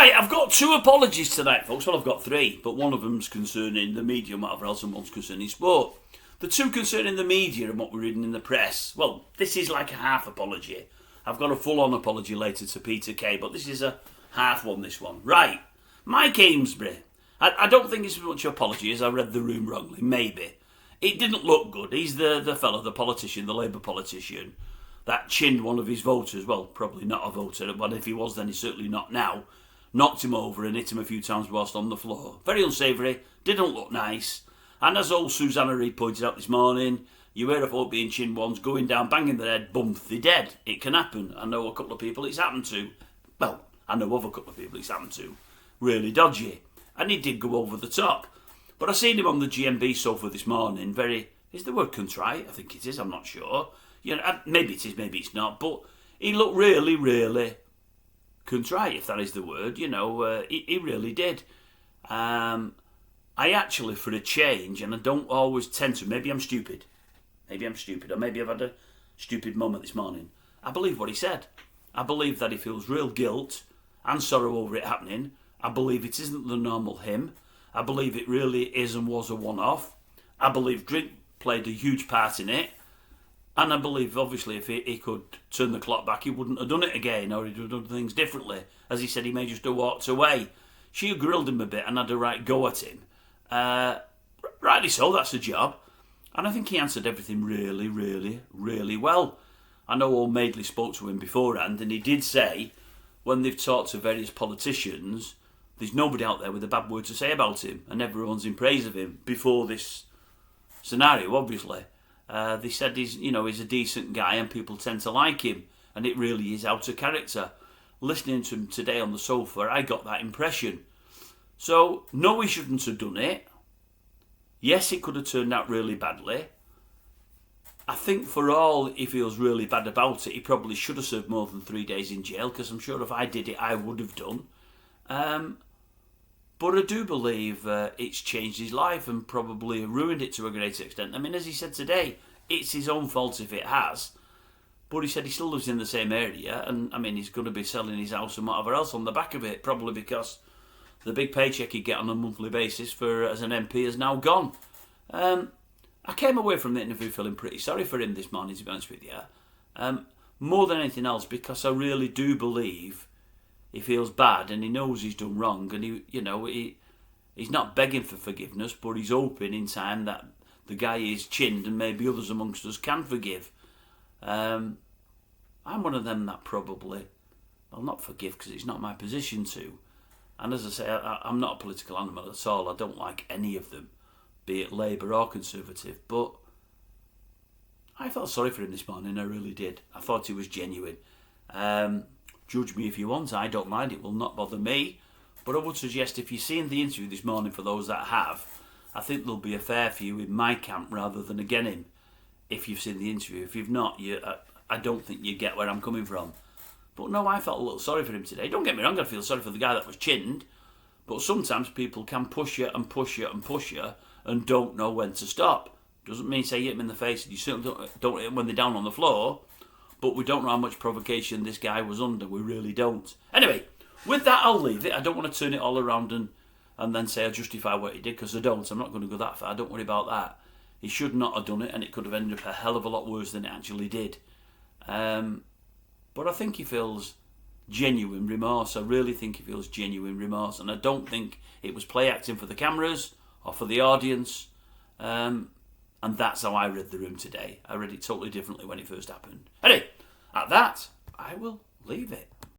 Right, I've got 2 apologies tonight, folks. Well, I've got 3, but one of them's concerning the media and whatever else, and one's concerning sport. The 2 concerning the media and what we're reading in the press, well, this is like a half apology. I've got a full-on apology later to Peter Kay, but this is a half one, this one. Right, Mike Amesbury. I don't think it's as much apology as I read the room wrongly, maybe. It didn't look good. He's the fellow, the politician, the Labour politician, that chinned one of his voters. Well, probably not a voter, but if he was, then he's certainly not now. Knocked him over and hit him a few times whilst on the floor. Very unsavoury, didn't look nice. And as old Susanna Reid pointed out this morning, you hear of folk being chinned ones, going down, banging their head, bump, they're dead. It can happen. I know a couple of people it's happened to. Well, I know of a couple of people it's happened to. Really dodgy. And he did go over the top. But I seen him on the GMB sofa this morning, is the word contrite? I think it is, I'm not sure. You know, maybe it is, maybe it's not. But he looked really, really contrite, if that is the word. You know, he really did. I actually, for a change, and I don't always tend to, maybe I'm stupid, or maybe I've had a stupid moment this morning. I believe what he said. I believe that he feels real guilt and sorrow over it happening. I believe it isn't the normal him. I believe it really is and was a one-off. I believe drink played a huge part in it. And I believe, obviously, if he could turn the clock back, he wouldn't have done it again, or he'd have done things differently. As he said, he may just have walked away. She grilled him a bit and had a right go at him. Rightly so, that's the job. And I think he answered everything really, really, really well. I know old Madeley spoke to him beforehand, and he did say, when they've talked to various politicians, there's nobody out there with a bad word to say about him, and everyone's in praise of him before this scenario, obviously. They said he's a decent guy and people tend to like him, and it really is out of character. Listening to him today on the sofa, I got that impression. So, no, he shouldn't have done it. Yes, it could have turned out really badly. I think for all he feels really bad about it, he probably should have served more than 3 days in jail, because I'm sure if I did it, I would have done. But I do believe it's changed his life and probably ruined it to a great extent. I mean, as he said today, it's his own fault if it has. But he said he still lives in the same area, and I mean, he's going to be selling his house and whatever else on the back of it, probably because the big paycheck he'd get on a monthly basis as an MP is now gone. I came away from the interview feeling pretty sorry for him this morning, to be honest with you. More than anything else, because I really do believe he feels bad and he knows he's done wrong, and he's not begging for forgiveness, but he's hoping in time that the guy is chinned and maybe others amongst us can forgive. I'm one of them that probably, well, not forgive because it's not my position to. And as I say, I'm not a political animal at all. I don't like any of them, be it Labour or Conservative. But I felt sorry for him this morning, I really did. I thought he was genuine. Judge me if you want, I don't mind, it will not bother me. But I would suggest if you've seen the interview this morning, for those that have, I think there'll be a fair few in my camp rather than again him, if you've seen the interview. If you've not, I don't think you get where I'm coming from. But no, I felt a little sorry for him today. Don't get me wrong, I feel sorry for the guy that was chinned, but sometimes people can push you and push you and push you and don't know when to stop. Doesn't mean say hit them in the face, and you certainly don't hit them when they're down on the floor, but we don't know how much provocation this guy was under, we really don't. Anyway, with that I'll leave it. I don't want to turn it all around and then say I justify what he did, because I don't. I'm not going to go that far, don't worry about that. He should not have done it, and it could have ended up a hell of a lot worse than it actually did. But I think he feels genuine remorse. I really think he feels genuine remorse, and I don't think it was play acting for the cameras or for the audience. And that's how I read the room today. I read it totally differently when it first happened. Anyway, at that, I will leave it.